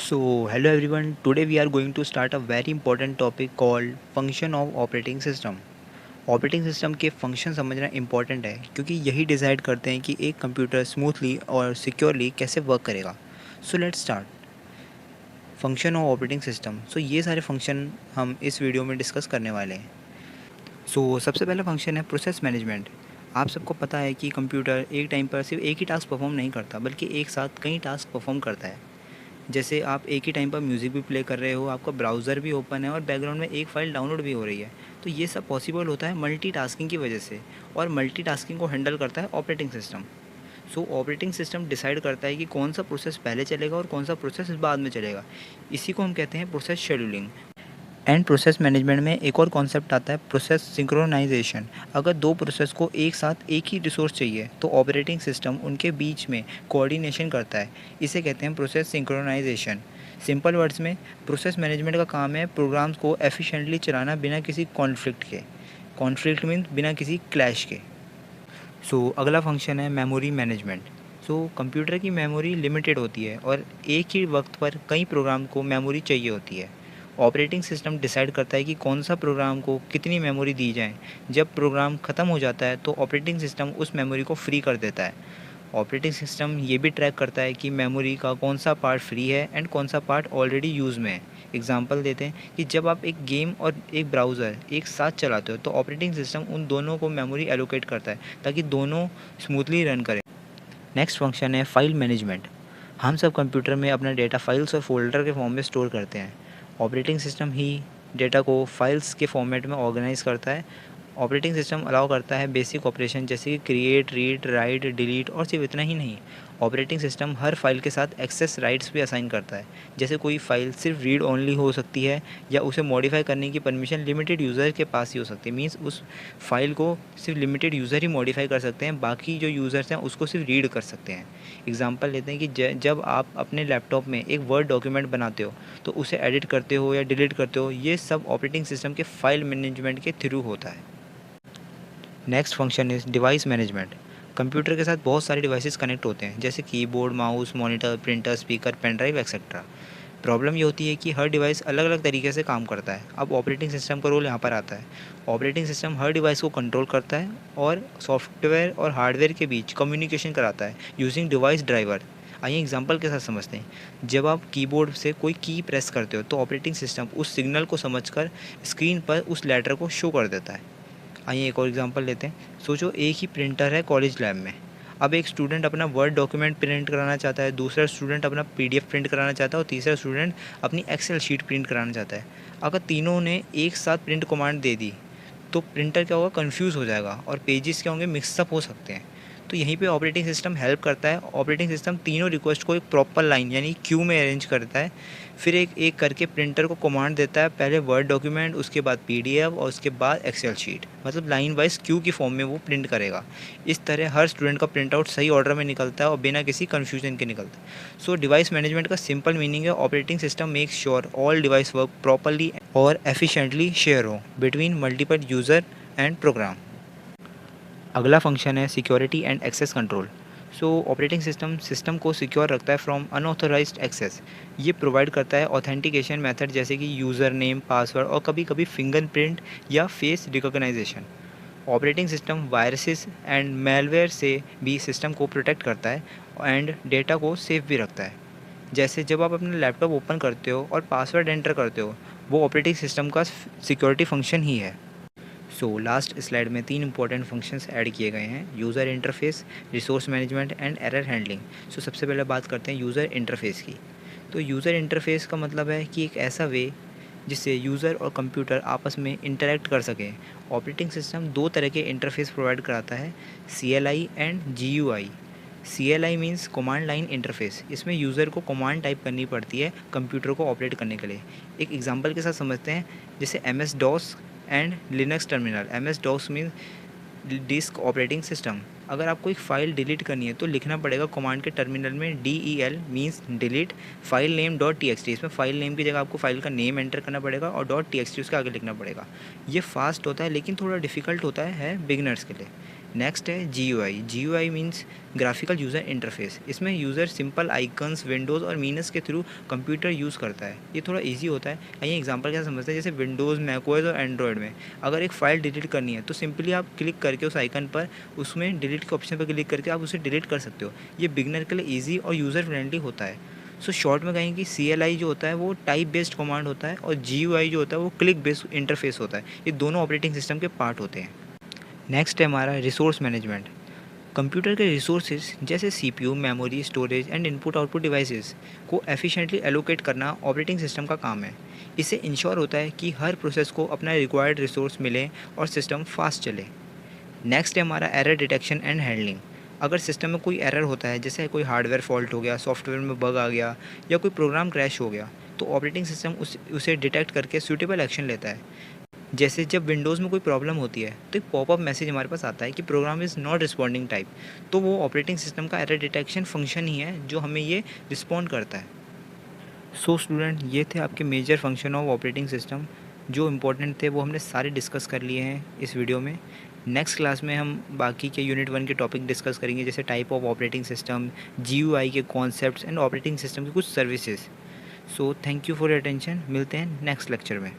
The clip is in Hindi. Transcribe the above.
Hello everyone. Today we are going to start a very important topic called function of operating system. Operating system के फंक्शन समझना इम्पॉर्टेंट है क्योंकि यही डिसाइड करते हैं कि एक कंप्यूटर स्मूथली और सिक्योरली कैसे वर्क करेगा. Let's start. Function of operating system. ये सारे फंक्शन हम इस वीडियो में डिस्कस करने वाले हैं. सबसे पहला फंक्शन है प्रोसेस मैनेजमेंट. आप सबको पता है कि कंप्यूटर एक टाइम पर सिर्फ एक ही टास्क परफॉर्म नहीं करता बल्कि एक साथ कई टास्क परफॉर्म करता है. जैसे आप एक ही टाइम पर म्यूज़िक भी प्ले कर रहे हो, आपका ब्राउज़र भी ओपन है और बैकग्राउंड में एक फ़ाइल डाउनलोड भी हो रही है. तो ये सब पॉसिबल होता है मल्टीटास्किंग की वजह से. और मल्टीटास्किंग को हैंडल करता है operating system. Operating system decide करता है कि कौन सा प्रोसेस पहले चलेगा और कौन सा प्रोसेस बाद में चलेगा. इसी को हम कहते हैं process scheduling. And process management में एक और कॉन्सेप्ट आता है प्रोसेस सिंक्रोनाइजेशन. अगर दो प्रोसेस को एक साथ एक ही रिसोर्स चाहिए तो ऑपरेटिंग सिस्टम उनके बीच में कोऑर्डिनेशन करता है. इसे कहते हैं प्रोसेस सिंक्रोनाइजेशन. सिंपल वर्ड्स में प्रोसेस मैनेजमेंट का काम है प्रोग्राम्स को एफिशिएंटली चलाना बिना किसी कॉन्फ्लिक्ट के. कॉन्फ्लिक्ट मीन बिना किसी क्लैश के. अगला फंक्शन है मेमोरी मैनेजमेंट. कंप्यूटर की मेमोरी लिमिटेड होती है और एक ही वक्त पर कई प्रोग्राम को मेमोरी चाहिए होती है. ऑपरेटिंग सिस्टम डिसाइड करता है कि कौन सा प्रोग्राम को कितनी मेमोरी दी जाए. जब प्रोग्राम ख़त्म हो जाता है तो ऑपरेटिंग सिस्टम उस मेमोरी को फ्री कर देता है. ऑपरेटिंग सिस्टम ये भी ट्रैक करता है कि मेमोरी का कौन सा पार्ट फ्री है एंड कौन सा पार्ट ऑलरेडी यूज़ में है. एग्जांपल देते हैं कि जब आप एक गेम और एक ब्राउज़र एक साथ चलाते हो तो ऑपरेटिंग सिस्टम उन दोनों को मेमोरी एलोकेट करता है ताकि दोनों स्मूथली रन करें. नेक्स्ट फंक्शन है फाइल मैनेजमेंट. हम सब कंप्यूटर में अपना डेटा फाइल्स और फोल्डर के फॉर्म में स्टोर करते हैं. ऑपरेटिंग सिस्टम ही डेटा को फाइल्स के फॉर्मेट में ऑर्गेनाइज करता है. ऑपरेटिंग सिस्टम अलाउ करता है बेसिक ऑपरेशन जैसे कि क्रिएट, रीड, राइट, डिलीट और सिर्फ इतना ही नहीं. ऑपरेटिंग सिस्टम हर फाइल के साथ एक्सेस राइट्स भी असाइन करता है. जैसे कोई फ़ाइल सिर्फ रीड ओनली हो सकती है या उसे मॉडिफाई करने की परमिशन लिमिटेड यूज़र के पास ही हो सकती है. मीन्स उस फाइल को सिर्फ लिमिटेड यूज़र ही मॉडिफाई कर सकते हैं, बाकी जो यूज़र्स हैं उसको सिर्फ रीड कर सकते हैं. एग्जांपल लेते हैं कि जब आप अपने लैपटॉप में एक वर्ड डॉक्यूमेंट बनाते हो तो उसे एडिट करते हो या डिलीट करते हो, ये सब ऑपरेटिंग सिस्टम के फाइल मैनेजमेंट के थ्रू होता है. Next function is device management. Computer के साथ बहुत सारे डिवाइसेस कनेक्ट होते हैं जैसे keyboard, mouse, monitor, printer, speaker, pen drive etcetera. Problem ये होती है कि हर डिवाइस अलग अलग तरीके से काम करता है. अब ऑपरेटिंग सिस्टम का रोल यहाँ पर आता है. ऑपरेटिंग सिस्टम हर डिवाइस को कंट्रोल करता है और सॉफ्टवेयर और हार्डवेयर के बीच कम्युनिकेशन कराता है यूजिंग डिवाइस ड्राइवर. आइए एग्जांपल के साथ समझते हैं. जब आप कीबोर्ड से कोई की प्रेस करते हो तो ऑपरेटिंग सिस्टम उस सिग्नल को समझकर स्क्रीन पर उस लेटर को शो कर देता है. आइए एक और एग्जांपल लेते हैं. सोचो एक ही प्रिंटर है कॉलेज लैब में. अब एक स्टूडेंट अपना वर्ड डॉक्यूमेंट प्रिंट कराना चाहता है, दूसरा स्टूडेंट अपना पीडीएफ प्रिंट कराना चाहता है और तीसरा स्टूडेंट अपनी एक्सेल शीट प्रिंट कराना चाहता है. अगर तीनों ने एक साथ प्रिंट कमांड दे दी तो प्रिंटर क्या होगा, कंफ्यूज हो जाएगा और पेजेस क्या होंगे, मिक्सअप हो सकते हैं. तो यहीं पे ऑपरेटिंग सिस्टम हेल्प करता है. ऑपरेटिंग सिस्टम तीनों रिक्वेस्ट को एक प्रॉपर लाइन यानी क्यू में अरेंज करता है. फिर एक एक करके प्रिंटर को कमांड देता है, पहले वर्ड डॉक्यूमेंट, उसके बाद पीडीएफ और उसके बाद एक्सेल शीट. मतलब लाइन वाइज क्यू की फॉर्म में वो प्रिंट करेगा. इस तरह हर स्टूडेंट का प्रिंट आउट सही ऑर्डर में निकलता है और बिना किसी कन्फ्यूजन के निकलता है. डिवाइस मैनेजमेंट का सिंपल मीनिंग है operating system make sure all device work properly और एफिशिएंटली शेयर हो between multiple user and program. अगला फंक्शन है security and access control. Operating system को सिक्योर रखता है फ्रॉम अनऑथराइज्ड एक्सेस. ये प्रोवाइड करता है ऑथेंटिकेशन मेथड जैसे कि यूज़र नेम, पासवर्ड और कभी कभी फिंगरप्रिंट या face recognition. Operating system viruses and malware से भी सिस्टम को प्रोटेक्ट करता है एंड डेटा को सेफ भी रखता है. जैसे जब आप अपना लैपटॉप ओपन करते हो और पासवर्ड एंटर करते हो, वो ऑपरेटिंग सिस्टम का सिक्योरिटी फंक्शन ही है. लास्ट स्लाइड में 3 इंपॉर्टेंट फंक्शंस ऐड किए गए हैं: user interface, resource management and error handling. सबसे पहले बात करते हैं यूज़र इंटरफेस की. यूज़र इंटरफेस का मतलब है कि एक ऐसा वे जिससे यूज़र और कंप्यूटर आपस में इंटरेक्ट कर सकें. ऑपरेटिंग सिस्टम 2 तरह के इंटरफेस प्रोवाइड कराता है, CLI and GUI. CLI means command line interface. इसमें यूज़र को कमांड टाइप करनी पड़ती है कंप्यूटर को ऑपरेट करने के लिए. एक एग्जांपल के साथ समझते हैं, जैसे MS DOS and Linux terminal. MS DOS means disk operating system. अगर आपको एक फ़ाइल डिलीट करनी है तो लिखना पड़ेगा कमांड के टर्मिनल में DEL means delete file name .txt. इसमें फाइल नेम की जगह आपको फाइल का नेम एंटर करना पड़ेगा और .txt उसके आगे लिखना पड़ेगा. ये फास्ट होता है लेकिन थोड़ा डिफ़िकल्ट होता है बिगिनर्स के लिए. नेक्स्ट है GUI। GUI means graphical user interface. इसमें यूज़र सिंपल आइकन्स, विंडोज़ और मीनस के थ्रू कंप्यूटर यूज़ करता है। ये थोड़ा इजी होता है। आइए एग्जांपल क्या समझते हैं। जैसे विंडोज़, मैकओएस और एंड्रॉयड में अगर एक फ़ाइल डिलीट करनी है तो सिंपली आप क्लिक करके उस आइकन पर, उसमें डिलीट के ऑप्शन पर क्लिक करके आप उसे डिलीट कर सकते हो। ये बिगनर के लिए ईजी और यूज़र फ्रेंडली होता है। सो शॉर्ट में कहें कि CLI जो होता है वो टाइप बेस्ड कमांड होता है और GUI जो होता है वो क्लिक बेस्ड इंटरफेस होता है। ये दोनों ऑपरेटिंग सिस्टम के पार्ट होते हैं। नेक्स्ट है हमारा रिसोर्स मैनेजमेंट। कंप्यूटर के रिसोर्सेज जैसे CPU, memory, storage and input output devices को एफिशिएंटली एलोकेट करना ऑपरेटिंग सिस्टम का काम है। इससे इंश्योर होता है कि हर प्रोसेस को अपना रिक्वायर्ड रिसोर्स मिले और सिस्टम फास्ट चले। नेक्स्ट है हमारा एरर डिटेक्शन एंड हैंडलिंग। अगर सिस्टम में कोई एरर होता है, जैसे कोई हार्डवेयर फॉल्ट हो गया, सॉफ्टवेयर में बग आ गया या कोई प्रोग्राम क्रैश हो गया, तो ऑपरेटिंग सिस्टम उसे डिटेक्ट करके सूटेबल एक्शन लेता है। जैसे जब विंडोज़ में कोई प्रॉब्लम होती है तो एक पॉपअप मैसेज हमारे पास आता है कि program is not responding type. तो वो ऑपरेटिंग सिस्टम का एरर डिटेक्शन फंक्शन ही है जो हमें ये रिस्पॉन्ड करता है। सो स्टूडेंट, ये थे आपके major function of operating system. जो इम्पोर्टेंट थे वो हमने सारे डिस्कस कर लिए हैं इस वीडियो में। नेक्स्ट क्लास में हम बाकी के यूनिट 1 के टॉपिक डिस्कस करेंगे, जैसे type of operating system, GUI के कॉन्सेप्ट्स एंड ऑपरेटिंग सिस्टम की कुछ services. So thank you for your attention. मिलते हैं नेक्स्ट लेक्चर में।